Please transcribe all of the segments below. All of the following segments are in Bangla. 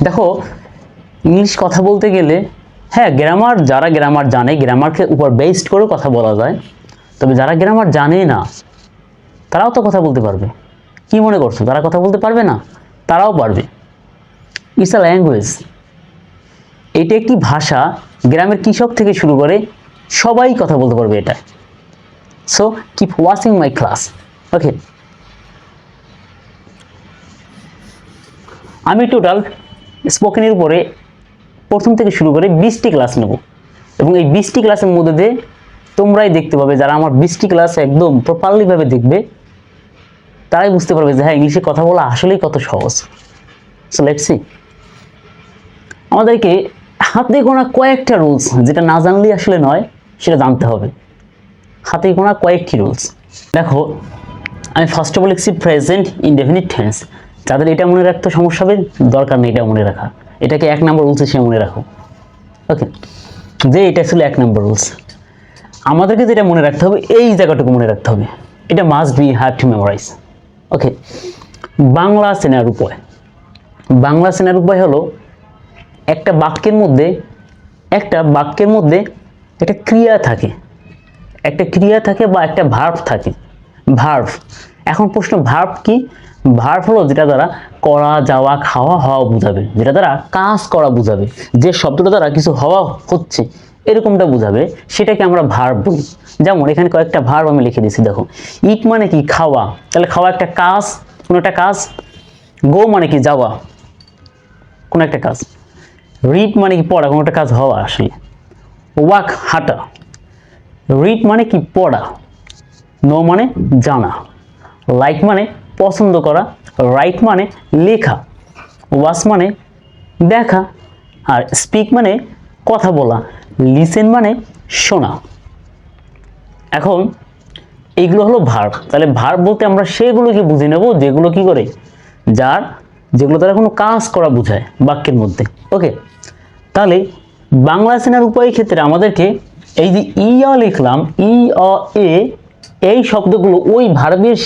দেখো ইংলিশ কথা বলতে গেলে হ্যাঁ গ্রামার, যারা গ্রামার জানে গ্রামারকে উপর বেসড করে কথা বলা যায়, তবে যারা গ্রামার জানে না তারাও তো কথা বলতে পারবে। কি মনে করছো তারা কথা বলতে পারবে না? তারাও পারবে। It's a language. এটা একটি ভাষা, গ্রামের কৃষক থেকে শুরু করে সবাই কথা বলতে পারবে এটা। So keep watching my class. Okay, আমি টোটাল স্পোকেনের উপরে প্রথম থেকে শুরু করে 20টি ক্লাস নেব, এবং এই 20টি ক্লাসের মধ্যে দিয়ে তোমরাই দেখতে পাবে, যারা আমার 20টি ক্লাস একদম প্রপারলিভাবে দেখবে তারাই বুঝতে পারবে যে হ্যাঁ ইংলিশে কথা বলা আসলেই কত সহজ। So let's see. আমাদেরকে হাতে গোনা কয়েকটা রুলস, যেটা না জানলেই আসলে নয়, সেটা জানতে হবে। হাতে গোনা কয়েকটি রুলস। দেখো আমি ফার্স্ট অফ অল লিখছি প্রেজেন্ট ইনডেফিনিট টেন্স। যাদের এটা মনে রাখতে সমস্যা হবে দরকার নেই এটা মনে রাখা, এটাকে 1 নম্বর রুলস হিসেবে মনে রাখো। ওকে, যে এটা ছিল 1 নম্বর রুলস। আমাদেরকে যেটা মনে রাখতে হবে এই জায়গাটুকু মনে রাখতে হবে, এটা must be have to memorize. Okay, Bangla চেনার উপায়। বাংলা চেনার উপায় হলো একটা বাক্যের মধ্যে একটা ক্রিয়া থাকে, একটা ক্রিয়া থাকে বা একটা ভার্ব থাকে। ভার্ব, এখন প্রশ্ন ভার্ব কি? ভার্ব হলো যেটা দ্বারা করা, যাওয়া, খাওয়া, হওয়া বোঝাবে, যেটা দ্বারা কাজ করা বোঝাবে, যে শব্দটা দ্বারা কিছু হওয়া হচ্ছে এরকমটা বোঝাবে, সেটাকে আমরা ভার্ব বলি। যেমন এখানে কয়েকটা ভার্ব আমি লিখে দিয়েছি। দেখো, ইট মানে কি? খাওয়া, তাহলে খাওয়া একটা কাজ, কোনো একটা কাজ। গো মানে কি? যাওয়া, কোনো একটা কাজ। রিড মানে কি? পড়া, কোনো একটা কাজ হওয়া আসলে। ওয়াক হাঁটা, রিড মানে কি? পড়া। নো মানে জানা। লাইক মানে পছন্দ করা। রাইট মানে লেখা। ওয়াচ মানে দেখা। আর স্পিক মানে কথা বলা। লিসেন মানে শোনা। এখন এইগুলো হলো ভার্ব। তাহলে ভার্ব বলতে আমরা সেগুলোকে বুঝে নেব যেগুলো কি করে, যেগুলো দ্বারা কোনো কাজ করা বোঝায় বাক্যের মধ্যে। ওকে, তাহলে বাংলা চেনার উপায় ক্ষেত্রে আমাদেরকে এই যে ই অ লিখলাম, ই অ এ, এই শব্দগুলো ওই ভার্বের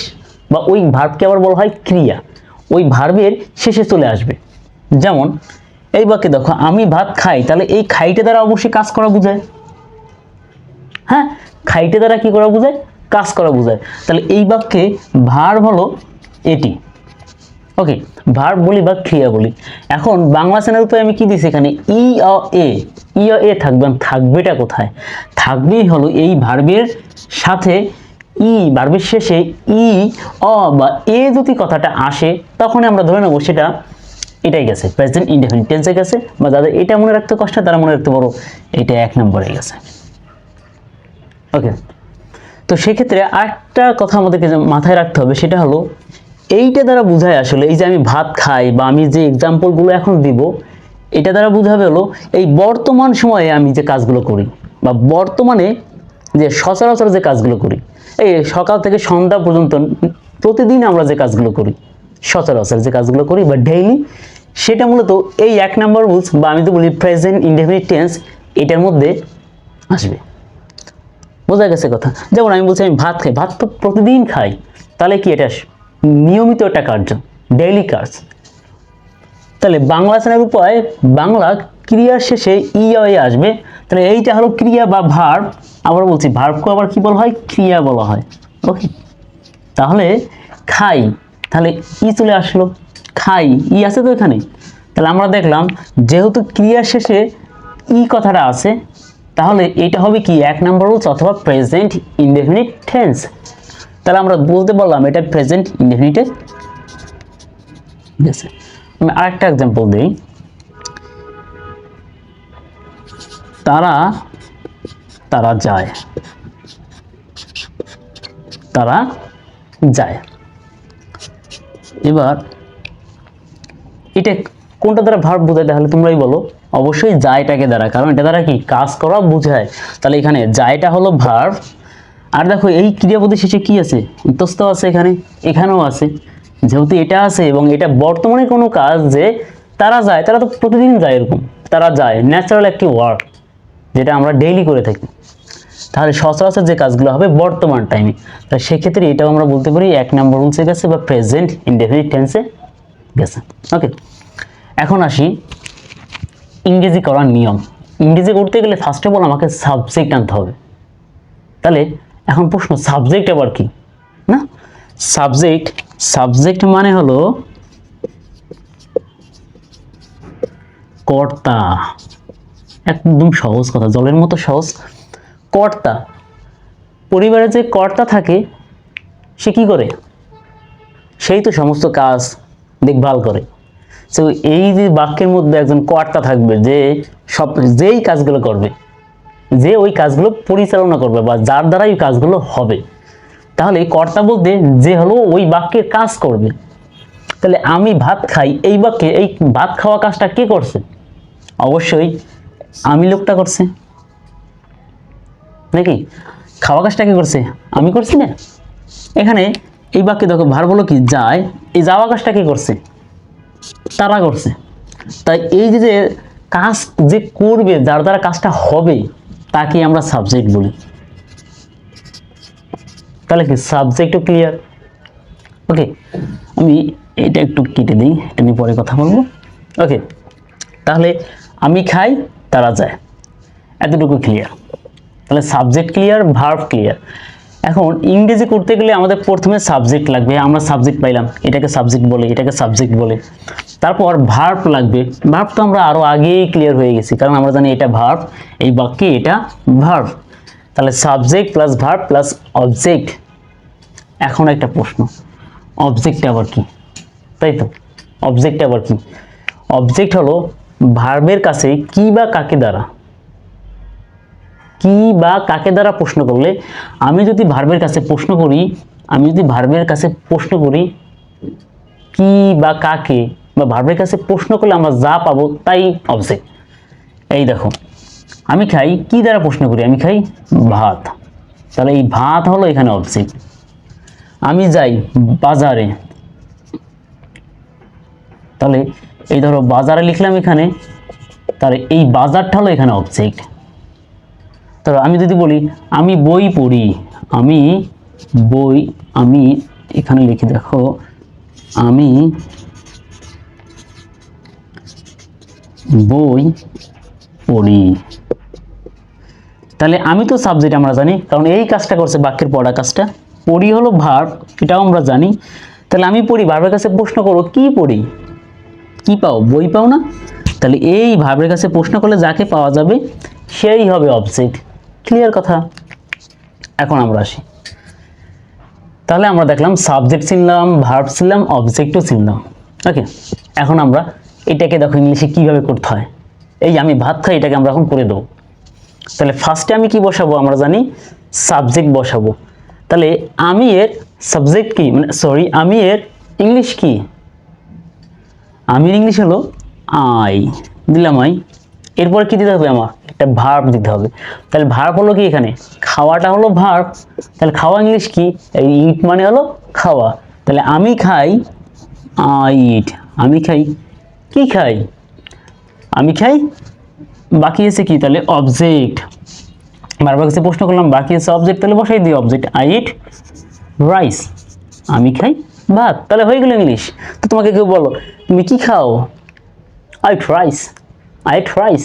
বা ওই ভার্বকে আবার বলা হয় ক্রিয়া, ওই ভার্বের শেষে চলে আসবে। যেমন এই বাক্যে দেখো, আমি ভাত খাই, তাহলে এই খাইটা দ্বারা অবশ্যই কাজ করা বোঝায়। হ্যাঁ, খাইটা দ্বারা কি করা বোঝায়? কাজ করা বোঝায়। তাহলে এই বাক্যে ভার্ব হলো এটি। ওকে, ভার্ব বলি বা ক্রিয়া বলি। এখন বাংলা চেনার উপরে আমি কি দিছি এখানে? ই অ এ। ই অ এ থাকবেটা কোথায়? থাকবেই হলো এই ভার্বের সাথে ই, ভার্বের শেষে ই অ বা এ যদি কথাটা আসে তখন আমরা ধরে নেব সেটা এটাই গেছে, প্রেজেন্ট ইনডেফিনিট টেন্সে গেছে। বা যাদের এটা মনে রাখতে কষ্ট তারা মনে রাখতে পারো এটা 1 নম্বরে গেছে। ওকে, তো সেক্ষেত্রে আরেকটা কথা আমাদেরকে মাথায় রাখতে হবে, সেটা হলো এইটা দ্বারা বোঝায় আসলে এই যে আমি ভাত খাই বা আমি যে এক্সাম্পলগুলো এখন দিব, এটা দ্বারা বোঝাবে হলো এই বর্তমান সময়ে আমি যে কাজগুলো করি বা বর্তমানে যে সচরাচর যে কাজগুলো করি, এই সকাল থেকে সন্ধ্যা পর্যন্ত প্রতিদিন আমরা যে কাজগুলো করি, সচরাচর যে কাজগুলো করি বা ডেইলি, সেটা মূলত এই 1 নম্বর রুলস বা আমি তো বলি প্রেজেন্ট ইনডেফিনিট টেন্স এটার মধ্যে আসবে। বোঝা গেছে কথা? যেমন আমি বলছি আমি ভাত খাই, ভাত তো প্রতিদিন খাই, তাহলে কি এটা নিয়মিত একটা কার্য, ডেইলি কাজ। তাহলে বাংলা চেনার উপায়, বাংলা ক্রিয়ার শেষে ই অ এ আসবে, তাহলে এইটা হলো ক্রিয়া বা ভার্ব। আবার বলছি ভার্বকে আবার কি বলা হয়? ক্রিয়া বলা হয়। ওকে, তাহলে খাই, তাহলে ই চলে আসলো, খাই, ই আছে তো এখানে। তাহলে আমরা দেখলাম যেহেতু ক্রিয়ার শেষে ই কথাটা আছে, তাহলে এটা হবে কি 1 নম্বর রুলস অথবা প্রেজেন্ট ইনডেফিনিট টেন্স। তাহলে আমরা বলতে পারলাম এটা প্রেজেন্ট ইনডেফিনিটে গেছে। আমি আরেকটা एग्जांपल দেই। তারা যায়, তারা যায়। এবার এটা কোনটা দ্বারা ভার্ব বোঝায় তাহলে তোমরাই বলো? অবশ্যই যায়টাকে দ্বারা, কারণ এটা দ্বারা কি কাজ করা বোঝায়। তাহলে এখানে যায়টা হলো ভার্ব। আর দেখো এই ক্রিয়াপদের শেষে কি আছে? ইতস্ত আছে, এখানেও আছে। যেহেতু এটা আছে এবং এটা বর্তমানে কোনো কাজ, যে তারা যায়, তারা তো প্রতিদিন যায়, এরকম তারা যায় ন্যাচারাল একটি ওয়ার্ড যেটা আমরা ডেইলি করে থাকি। তাহলে সচরাচর যে কাজগুলো হবে বর্তমান টাইমে, তাহলে সেক্ষেত্রে এটাও আমরা বলতে পারি 1 নম্বর রুলসে গেছে বা প্রেজেন্ট ইনডেফিনিট টেন্সে গেছে। ওকে, এখন আসি ইংরেজি করার নিয়ম। ইংরেজি করতে গেলে ফার্স্ট অফ অল আমাকে সাবজেক্ট আনতে হবে। তাহলে এখন প্রশ্ন, সাবজেক্ট আবার কি? না, সাবজেক্ট, সাবজেক্ট মানে হলো কর্তা। একদম সহজ কথা, জলের মতো সহজ। কর্তা, পরিবারে যে কর্তা থাকে সে কি করে? সেই তো সমস্ত কাজ দেখভাল করে। তো এই যে বাক্যের মধ্যে একজন কর্তা থাকবে, যে যেই কাজগুলো করবে, যে ওই কাজগুলো পরিচালনা করবে বা যার দ্বারা এই কাজগুলো হবে, তাহলে কর্তা বলতে যে হলো ওই বাক্যের কাজ করবে। তাহলে আমি ভাত খাই, এই বাক্যে এই ভাত খাওয়া কাজটা কে করছে? অবশ্যই আমি লোকটা করছে, নাকি? খাওয়া কাজটা কে করছে? আমি করছি না? এখানে এই বাক্যে দেখো ভার্ব হলো কি যায়, এই যাওয়া কাজটা কে করছে? তারা করছে। তাই এই যে কাজ যে করবে, যার দ্বারা কাজটা হবে, তাকে আমরা সাবজেক্ট বলি। তাহলে কি সাবজেক্টও ক্লিয়ার? ওকে, আমি এটা একটু কেটে দিই, এটা নিয়ে পরে কথা বলবো। ওকে, তাহলে আমি খাই, তারা যায়, এতটুকু ক্লিয়ার। তাহলে সাবজেক্ট ক্লিয়ার, ভার্ব ক্লিয়ার। এখন ইংরেজি করতে গেলে আমাদের প্রথমে সাবজেক্ট লাগবে। আমরা সাবজেক্ট পাইলাম, এটাকে সাবজেক্ট বলে, এটাকে সাবজেক্ট বলে। তারপর ভার্ব লাগবে। ভার্ব তো আমরা আরো আগেই ক্লিয়ার হয়ে গেছি, কারণ আমরা জানি এটা ভার্ব, এই বাক্যে এটা ভার্ব। তাহলে subject plus verb plus object. এখন একটা প্রশ্ন, অবজেক্ট আবার কি? তাই তো, অবজেক্ট আবার কি? অবজেক্ট হলো ভার্বের কাছে কি বা কাকে দ্বারা, কি বা কাকে দ্বারা প্রশ্ন করলে, আমি যদি ভার্বের কাছে প্রশ্ন করি, আমি যদি ভার্বের কাছে প্রশ্ন করি কি বা কাকে, বা ভার্বের কাছে প্রশ্ন করলে আমরা যা পাবো তাই অবজেক্ট। এই দেখো, আমি খাই, কি দ্বারা প্রশ্ন করি? আমি খাই ভাত, তাহলে এই ভাত হলো এখানে অবজেক্ট। আমি যাই বাজারে, তাহলে এই ধরো বাজারে লিখলাম এখানে, তাহলে এই বাজারটা হলো এখানে অবজেক্ট। তাহলে আমি যদি বলি আমি বই পড়ি, আমি বই, আমি এখানে লিখে দেখো, আমি বই পড়ি, তাহলে আমি তো সাবজেক্ট আমরা জানি, কারণ এই কাজটা করছে বাক্যের পড়া কাজটা। পড়ি হলো ভার্ব, এটাও আমরা জানি। তাহলে আমি পড়ি, ভার্বের কাছে প্রশ্ন করো কি পড়ি, কি পাও? বই পাও না? তাহলে এই ভার্বের কাছে প্রশ্ন করলে যাকে পাওয়া যাবে সেই হবে অবজেক্ট। ক্লিয়ার কথা? এখন আমরা আসি, তাহলে আমরা দেখলাম সাবজেক্ট চিনলাম, ভার্ব চিনলাম, অবজেক্টও চিনলাম। ওকে, এখন আমরা এটাকে দেখো ইংলিশে কিভাবে করতে হয়। এই আমি ভাত খাই, এটাকে আমরা এখন করে দেবো। তাহলে ফার্স্টে আমি কি বসাবো? আমরা জানি সাবজেক্ট বসাবো। তাহলে আমি এর সাবজেক্ট কি, মানে সরি, আমি এর ইংলিশ কি? আমির ইংলিশ হলো আই, দিলাম আই। এরপর কি দিতে হবে? আমার একটা ভার্ব দিতে হবে। তাহলে ভার্ব হলো কি? এখানে খাওয়াটা হলো ভার্ব। তাহলে খাওয়া ইংলিশ কি? এই ইট মানে হলো খাওয়া। তাহলে আমি খাই, আই ইট। আমি খাই, কি খাই? আমি খাই, বাকি আছে কি? তাহলে অবজেক্ট। বারবার কাছে প্রশ্ন করলাম, বাকি আছে অবজেক্ট, তাহলে বসাই দিই অবজেক্ট। আই ইট রাইস, আমি খাই ভাত। তাহলে হয়ে গেল ইংলিশ। তো তোমাকে কেউ বলো তুমি কি খাও? I eat rice, I eat rice,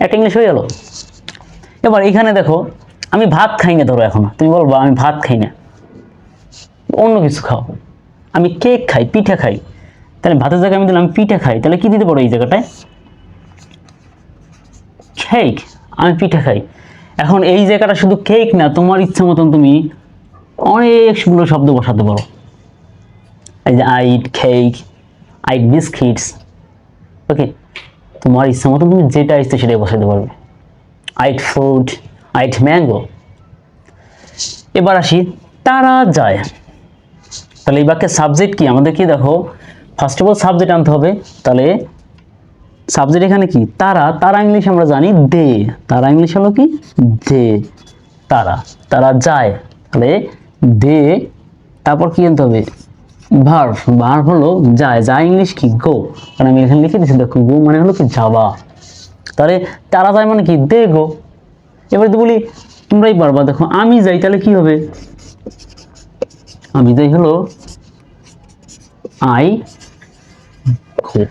একটা ইংলিশ হয়ে গেল। এবার এখানে দেখো আমি ভাত খাই না, ধরো এখন তুমি বলবো আমি ভাত খাই না, অন্য কিছু খাও। আমি কেক খাই, পিঠা খাই। তাহলে ভাতের জায়গায় আমি দিলাম পিঠা খাই, তাহলে কি দিতে পারো এই জায়গাটায়? কেক, আমি পিঠা খাই। এখন এই জায়গাটা শুধু কেক না, তোমার ইচ্ছা মতন তুমি অনেকগুলো শব্দ বসাতে পারো। এই যে I eat cake, I eat biscuits. Okay, তোমার ইচ্ছা মতন তুমি যেটা ইচ্ছে সেটাই বসাতে পারবে। I eat fruit, I eat mango. এবার আসি তারা যায়। তাহলে এই বাক্যের সাবজেক্ট কি? আমাদের কি দেখো, ফার্স্ট অফ অল সাবজেক্ট আনতে হবে। তাহলে সাবজেক্ট এখানে কি? তারা। তারা ইংলিশ আমরা জানি দে। তারা ইংলিশ হলো কি? দে। তারা, তারা যায়, তাহলে দে। তারপর কি আনতে হবে? ভার্ব। ভার্ব হলো যায়। যায় ইংলিশ কি? গো। কারণ আমি এখানে লিখে দিচ্ছি দেখো, গো মানে হলো কি? যাওয়া। তাহলে তারা যায় মানে কি? দে গো। এবার যদি বলি তোমরাই পারবা, দেখো আমি যাই, তাহলে কি হবে? আমি যাই হলো আই গো।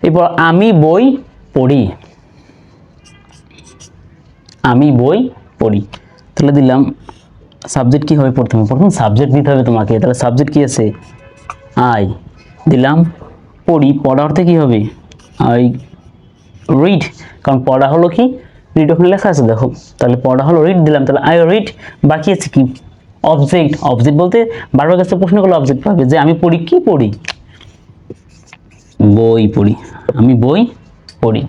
এরপর আমি বই পড়ি, আমি বই পড়ি। তাহলে দিলাম সাবজেক্ট কি হবে, প্রথম সাবজেক্ট দিতে হবে তোমাকে। তাহলে সাবজেক্ট কি আছে, আই দিলাম। পড়ি, পড়া অর্থে কি হবে, আই রিড, কারণ পড়া হলো কি, রিড ওখানে লেখা আছে দেখো, তাহলে পড়া হলো রিড দিলাম। তাহলে আই রিড, বাকি আছে কি অবজেক্ট। অবজেক্ট বলতে বারবার কাছে প্রশ্ন করলে অবজেক্ট পাবে, যে আমি পড়ি, কি পড়ি, বই পড়ি, আমি বই পড়ি।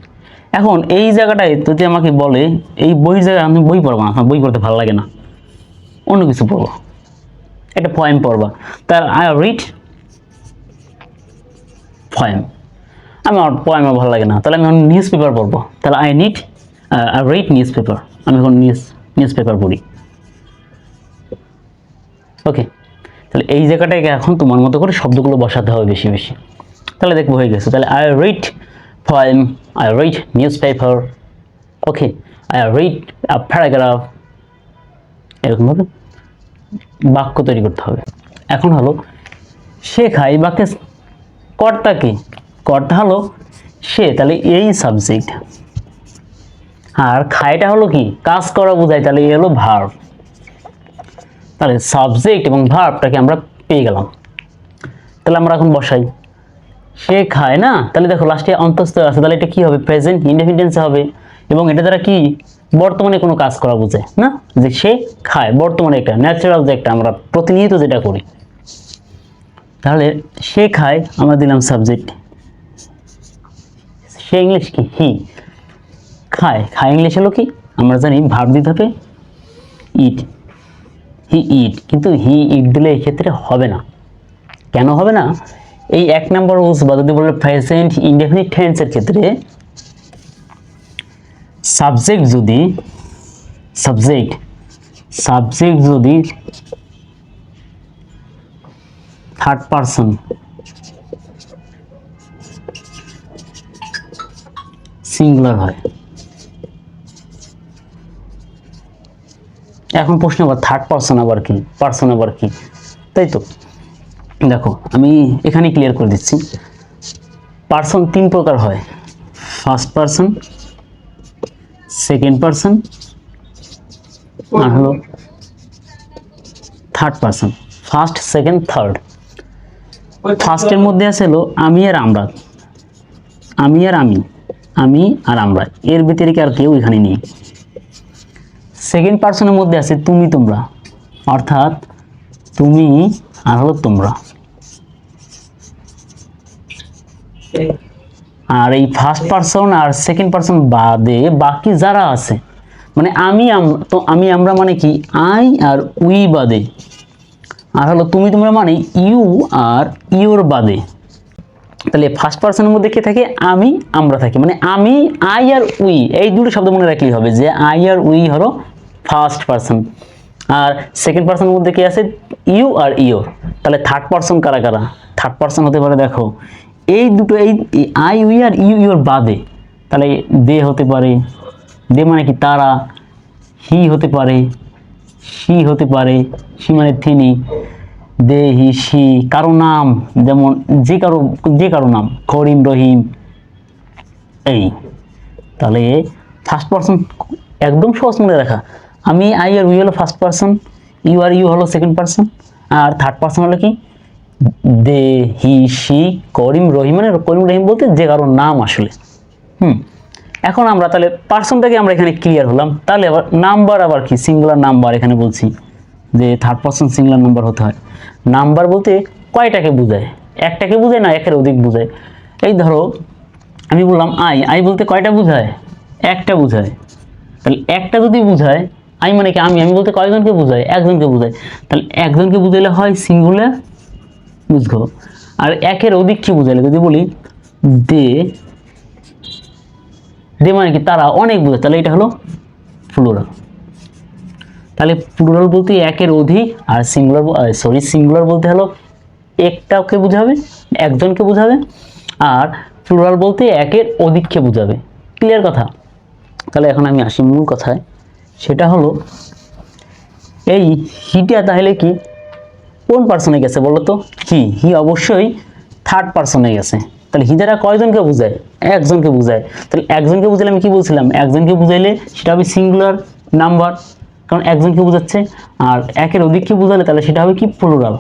এখন এই জায়গাটায় যদি আমাকে বলে এই বইয়ের জায়গায় আমি বই পড়বো না, আমার বই পড়তে ভালো লাগে না, অন্য কিছু পড়বো, একটা পয়েম পড়বা, তার আই রিড পয়েম, আমার পয়েম ভালো লাগে না, তাহলে আমি এখন নিউজ পেপার পড়বো, তাহলে আই রিড নিউজ পেপার, আমি এখন নিউজ পেপার পড়ি। ওকে, তাহলে এই জায়গাটায় এখন তোমার মতো করে শব্দগুলো বসাতে হবে বেশি বেশি, তাহলে দেখবো হয়ে গেছে। তাহলে I read poem, I read newspaper, okay, I read a paragraph, এরকমভাবে বাক্য তৈরি করতে হবে। এখন হলো সে খায়, বাক্যে কর্তা কি, কর্তা হলো সে, তাহলে এই সাবজেক্ট, আর খায়টা হলো কি কাজ করা বোঝায়, তাহলে এই হলো ভার্ব। তাহলে সাবজেক্ট এবং ভার্বটাকে আমরা পেয়ে গেলাম। তাহলে আমরা এখন বসাই, সে খায় না, তাহলে দেখো লাস্টে অন্তস্থ আছে, তাহলে এটা কি হবে, প্রেজেন্ট ইনডেফিনিট হবে, এবং এটা দ্বারা কি বর্তমানে কোনো কাজ করা বোঝায় না, যে সে খায় বর্তমানে একটা ন্যাচারাল, যে একটা আমরা প্রতিনিয়ত যেটা করি। তাহলে সে খায়, আমরা দিলাম সাবজেক্ট, সে ইংলিশ কি হি, খায়, খায় ইংলিশ হলো কি, আমরা জানি ভার্ব দিতে হবে ইট, হি ইট, কিন্তু হি ইট দিলে এই ক্ষেত্রে হবে না। কেন হবে না, এই এক নম্বর রুলস বা যদি বলে প্রেজেন্ট ইনডেফিনিট টেন্সের ক্ষেত্রে সাবজেক্ট যদি থার্ড পারসন সিঙ্গুলার হয়, এখন প্রশ্ন আবার থার্ড পারসন আবার কি, পারসন আবার কি, তাই তো দেখো আমি এখানে ক্লিয়ার করে দিচ্ছি। পারসন তিন প্রকার হয়, ফার্স্ট পারসন, সেকেন্ড পারসন, আর হলো third person. First, second, third. ফার্স্টের মধ্যে আছে হলো আমি আর আমরা, আমি আর আমি, আমি আর আমরা, এর ব্যতিরিক্ত আর কেউ এখানে নেই। সেকেন্ড পারসনের মধ্যে আছে তুমি তোমরা, অর্থাৎ তুমি আর হলো তোমরা। আর এই ফার্স্ট পারসন আর সেকেন্ড পারসন বাদে বাকি যারা আছে, মানে আমি আমরা মানে কি আই আর উই বাদে, আর হলো তুমি তোমরা মানে ইউ আর ইউর বাদে। তাহলে ফার্স্ট পারসনের মধ্যে কে থাকে, আমি আমরা থাকি, মানে আমি আই আর উই, এই দুটো শব্দ মনে রাখলেই হবে যে আই আর উই হলো ফার্স্ট পারসন। আর সেকেন্ড পারসনের মধ্যে কে আছে, ইউ আর ইউর। তাহলে থার্ড পারসন কারা কারা, থার্ড পারসন হতে পারে দেখো এই দুটো, এই আই উই আর ইউ ইউর বাদে, তাহলে দে হতে পারে, দে মানে কি তারা, হি হতে পারে, সি হতে পারে, সি মানে তিনি, দে হি সি, কারো নাম যেমন যে কারো নাম, করিম রহিম, এই। তাহলে ফার্স্ট পারসন একদম সহজ মনে রাখা, আমি আই আর উই হলো ফার্স্ট পারসন, ইউ আর ইউ হলো সেকেন্ড পারসন, আর থার্ড পারসন হলো কি দে হি সি, করিম রহিম, মানে করিম রহিম বলতে যে কারো নাম আসলে। এখন আমরা তাহলে পার্সনটাকে আমরা এখানে ক্লিয়ার হলাম। তাহলে আবার নাম্বার আবার কি, সিঙ্গুলার নাম্বার এখানে বলছি যে থার্ড পারসন সিঙ্গুলার নাম্বার হতে হয়। নাম্বার বলতে কয়টাকে বোঝায়, একটাকে বোঝায় না একের অধিক বোঝায়। এই ধরো আমি বললাম আই বলতে কয়টা বোঝায়, একটা বোঝায়। তাহলে একটা যদি বোঝায়, আই মানে কি আমি বলতে কয়জনকে বোঝায়, একজনকে বোঝায়। তাহলে একজনকে বুঝাইলে হয় সিঙ্গুলার, বুঝবো। আর একের অধিক কি বুঝাইলে যদি বলি দে, দে মানে কি তারা, অনেক বোঝায়, তাহলে এটা হলো প্লুরাল। তাহলে প্লুরাল বলতে একের অধিক, আর সিঙ্গুলার বলতে হলো একটাকে বোঝাবে, একজনকে বোঝাবে, আর প্লুরাল বলতে একের অধিককে বোঝাবে। ক্লিয়ার কথা? তাহলে এখন আমি আসি মূল কথায়, সেটা হলো এই হিটা তাহলে কি কোন পার্সনে গেছে বলো তো? হি অবশ্যই থার্ড পার্সনে গেছে। তাহলে হি দ্বারা কয়জনকে বোঝায়? একজনকে বোঝায়। তাহলে একজনকে বুঝালে আমি কি বলছিলাম, একজনকে বুঝাইলে সেটা হবে সিঙ্গুলার নাম্বার, কারণ একজনকে বোঝাচ্ছে। আর একের অধিককে বোঝালে তাহলে সেটা হবে কি প্লুরাল।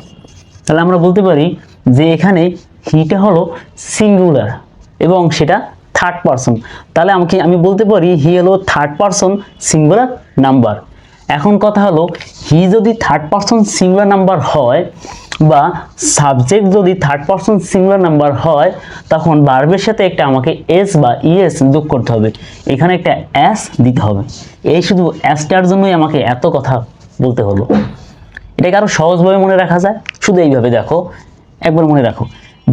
তাহলে আমরা বলতে পারি যে এখানে হিটা হলো সিঙ্গুলার এবং সেটা থার্ড পারসন। তাহলে আমি বলতে পারি হি হলো থার্ড পারসন সিঙ্গুলার নাম্বার। এখন কথা হলো হি যদি থার্ড পারসন সিঙ্গুলার নাম্বার হয় বা সাবজেক্ট যদি থার্ড পারসন সিঙ্গুলার নাম্বার হয়, তখন ভার্বের সাথে একটা আমাকে এস বা ইএস যোগ করতে হবে, এখানে একটা এস দিতে হবে। এই শুধু এসটার জন্যই আমাকে এত কথা বলতে হলো। এটাকে আরো সহজভাবে মনে রাখা যায়, শুধু এইভাবে দেখো, একবার মনে রাখো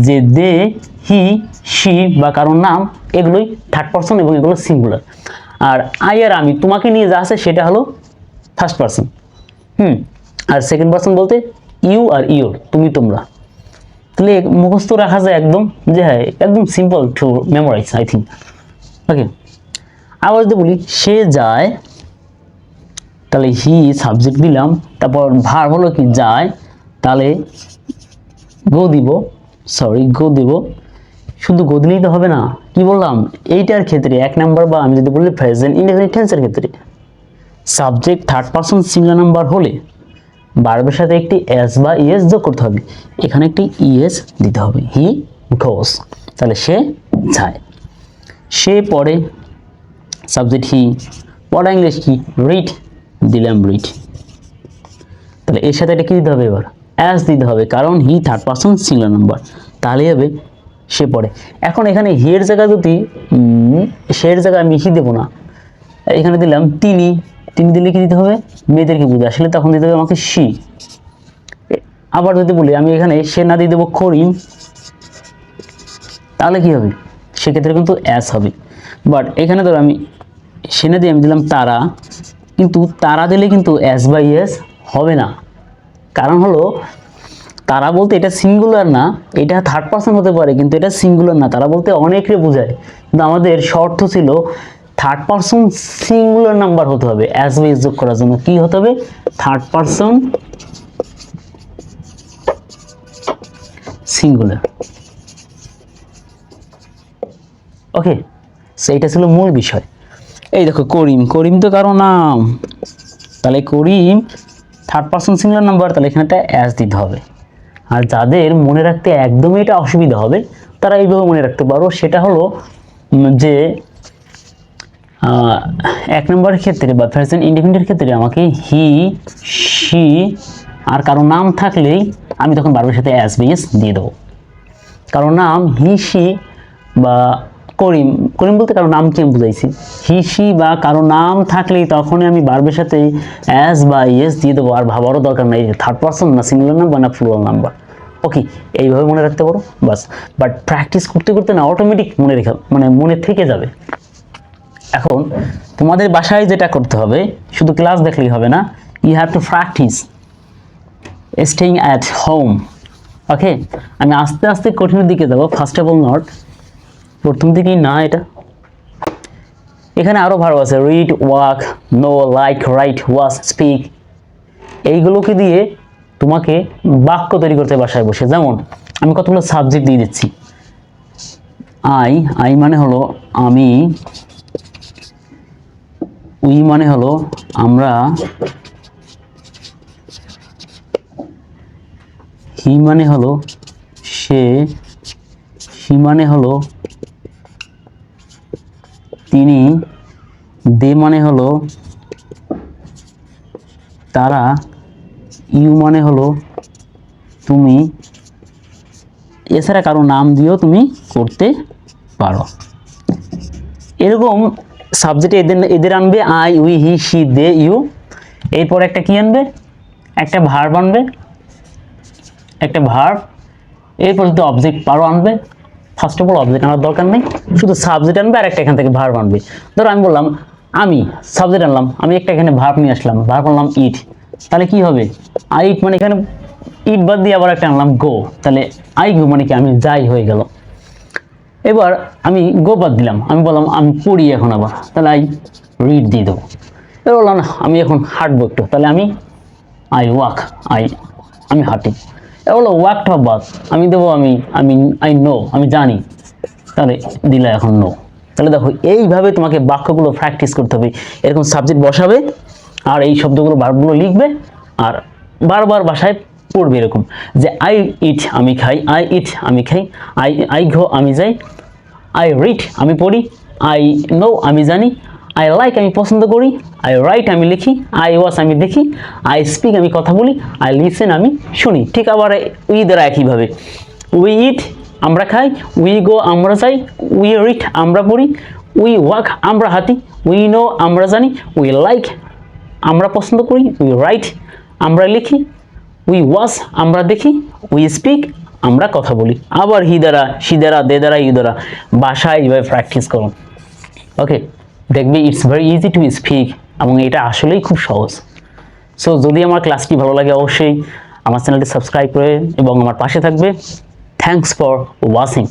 যে দে, হি, শি বা কারোর নাম এগুলোই থার্ড পারসন এবং এগুলো সিঙ্গুলার। আর আই আর আমি তোমাকে নিয়ে যা আছে সেটা হলো ফার্স্ট পারসন। আর সেকেন্ড পারসন বলতে ইউ আর ইউর, তুমি তোমরা। তাহলে মুখস্থ রাখা যায় একদম, যে হ্যাঁ একদম simple to memorize I think. Okay, আবার যদি বলি সে যায়, তাহলে হি সাবজেক্ট দিলাম, তারপর ভার্ব হলো কি যায়, তাহলে গো দিব, গো দিব। শুধু গো দিলেই তো হবে না, কি বললাম এইটার ক্ষেত্রে এক নাম্বার, বা আমি যদি বলি প্রেজেন্ট ইনডেফিনিট টেন্সের ক্ষেত্রে subject third person singular number হলে ভার্বের সাথে একটি এস বা ইএস যোগ করতে হবে, এখানে একটি ইএস দিতে হবে, হি গোস। তাহলে সে যায়, সে পড়ে, সাবজেক্ট হি, পড়া ইংলিশ কি রিড, দিলাম রিড। তাহলে এর সাথে এটা কি দিতে হবে, এবার অ্যাস দিতে হবে, কারণ he third person singular number, তাহলে হবে সে পড়ে। এখন এখানে হি এর জায়গায় যদি সে এর জায়গায় আমি হি দেবো না, এখানে দিলাম তিনি, তিনি দিলে কি দিতে হবে, মেয়েদেরকে বুঝে আসলে তখন দিতে হবে আমাকে সি। আবার যদি বলি আমি এখানে সে না দিয়ে দেবো করিম, তাহলে কি হবে, সেক্ষেত্রে কিন্তু অ্যাস হবে। বাট এখানে ধরো আমি সে না দিয়ে আমি দিলাম তারা, কিন্তু তারা দিলে কিন্তু এস বাই এস হবে না, কারণ হলো তারা বলতে এটা সিঙ্গুলার না, এটা থার্ড পারসন হতে পারে কিন্তু এটা সিঙ্গুলার না। তারা বলতে অনেকে বোঝায়, কিন্তু আমাদের শর্ত ছিল থার্ড পারসন সিঙ্গুলার নাম্বার হতে হবে, অ্যাস বাই এস যোগ করার জন্য কি হতে হবে, থার্ড পারসন সিঙ্গুলার। ওকে, সেইটা ছিল মূল বিষয়। এই দেখো করিম, করিম তো কারো নাম, তাহলে করিম থার্ড পারসন সিঙ্গুলার নাম্বার, তাহলে এখানে একটা অ্যাস দিতে হবে। আর যাদের মনে রাখতে একদমই এটা অসুবিধা হবে তারা এইভাবে মনে রাখতে পারো, সেটা হলো যে এক নম্বরের ক্ষেত্রে বা প্রেজেন্ট ইনডেফিনিটের ক্ষেত্রে আমাকে হি, শি আর কারো নাম থাকলেই আমি তখন ভার্বের সাথে অ্যাস বাই এস দিয়ে দেবো। কারো নাম হি, শি বা করিম, করিম বলতে কারো নামকে আমি বুঝাইছি, হি, শি বা কারো নাম থাকলেই তখনই আমি ভার্বের সাথে অ্যাস বা ইএস দিয়ে দেবো। আর ভাবারও দরকার নাই থার্ড পারসন না সিঙ্গুলার নাম্বার না প্লুরাল নাম্বার। ওকে, এইভাবে মনে রাখতে পারো বাস। বাট প্র্যাকটিস করতে করতে না অটোমেটিক মনে রেখে মনে থেকে যাবে। এখন তোমাদের বাসায় যেটা করতে হবে, শুধু ক্লাস দেখলেই হবে না, you have to practice staying at home. Okay, আমি আস্তে আস্তে কঠিনের দিকে যাবো, ফার্স্ট অফ অল নট, প্রথম দিকেই না। এটা এখানে আরো ভার্ব আছে, read, walk, know, like, write, watch, speak. এইগুলোকে দিয়ে তোমাকে বাক্য তৈরি করতে বাসায় বসে। যেমন আমি কতগুলো সাবজেক্ট দিয়ে দিচ্ছি, আই মানে হলো আমি, উই মানে হলো আমরা, হি মানে হলো সে, শি মানে হলো তিনি, দে মানে হলো তারা, ইউ মানে হলো তুমি। এছাড়া কারো নাম দিয়েও তুমি করতে পারো। এরকম সাবজেক্টে এদের আনবে I, we, he, she, they, you. এরপর একটা কি আনবে, একটা ভার্ব আনবে, একটা ভার্ব। এরপর যদি অবজেক্ট পারো আনবে, ফার্স্ট অফ অল অবজেক্ট আনার দরকার নেই, শুধু সাবজেক্ট আনবে আর একটা এখান থেকে ভার্ব আনবে। ধরো আমি বললাম আমি, সাবজেক্ট আনলাম, আমি একটা এখানে ভার্ব নিয়ে আসলাম, ভার্ব আনলাম ইট, তাহলে কি হবে, আই ইট মানে এখানে ইট বাদ দিয়ে আবার একটা আনলাম গো, তাহলে আই গো মানে কি আমি যাই হয়ে গেল। এবার আমি গো বাদ দিলাম, আমি বললাম আমি পড়ি এখন, আবার তাহলে আই রিড দিয়ে দেবো। এবার বললাম না আমি এখন হাঁটবো একটু, তাহলে আমি আই ওয়াক, আমি হাঁটি। এবার বললো ওয়াকটা বাদ, আমি দেবো আমি আই নো, আমি জানি। তাহলে দিলে এখন নো। তাহলে দেখো এইভাবে তোমাকে বাক্যগুলো প্র্যাকটিস করতে হবে। এরকম সাবজেক্ট বসাবে আর এই শব্দগুলো ভার্বগুলো লিখবে আর বারবার বাসায় পড়বে এরকম যে আই ইট আমি খাই, আই ইট আমি খাই, আই গো আমি যাই, আই রিড আমি পড়ি, আই নো আমি জানি, আই লাইক আমি পছন্দ করি, আই রাইট আমি লিখি, আই ওয়াচ আমি দেখি, আই স্পিক আমি কথা বলি, আই লিসেন আমি শুনি। ঠিক আবার উই দ্বারা একইভাবে উই ইট আমরা খাই, উই গো আমরা যাই, উই রিড আমরা পড়ি, উই ওয়াক আমরা হাঁটি, উই নো আমরা জানি, উই লাইক আমরা পছন্দ করি, উই রাইট আমরা লিখি, উই ওয়াচ আমরা দেখি, উই স্পিক আমরা কথা বলি। আবার হি দ্বারা, সি দ্বারা, দে দ্বারা, ইউ দ্বারা বাসায় এইভাবে প্র্যাকটিস করো। ওকে, দেখবি it's very easy to speak এবং এটা আসলেই খুব সহজ। সো যদি আমার ক্লাসটি ভালো লাগে অবশ্যই আমার চ্যানেলটি সাবস্ক্রাইব করে এবং আমার পাশে থাকবে। Thanks for watching.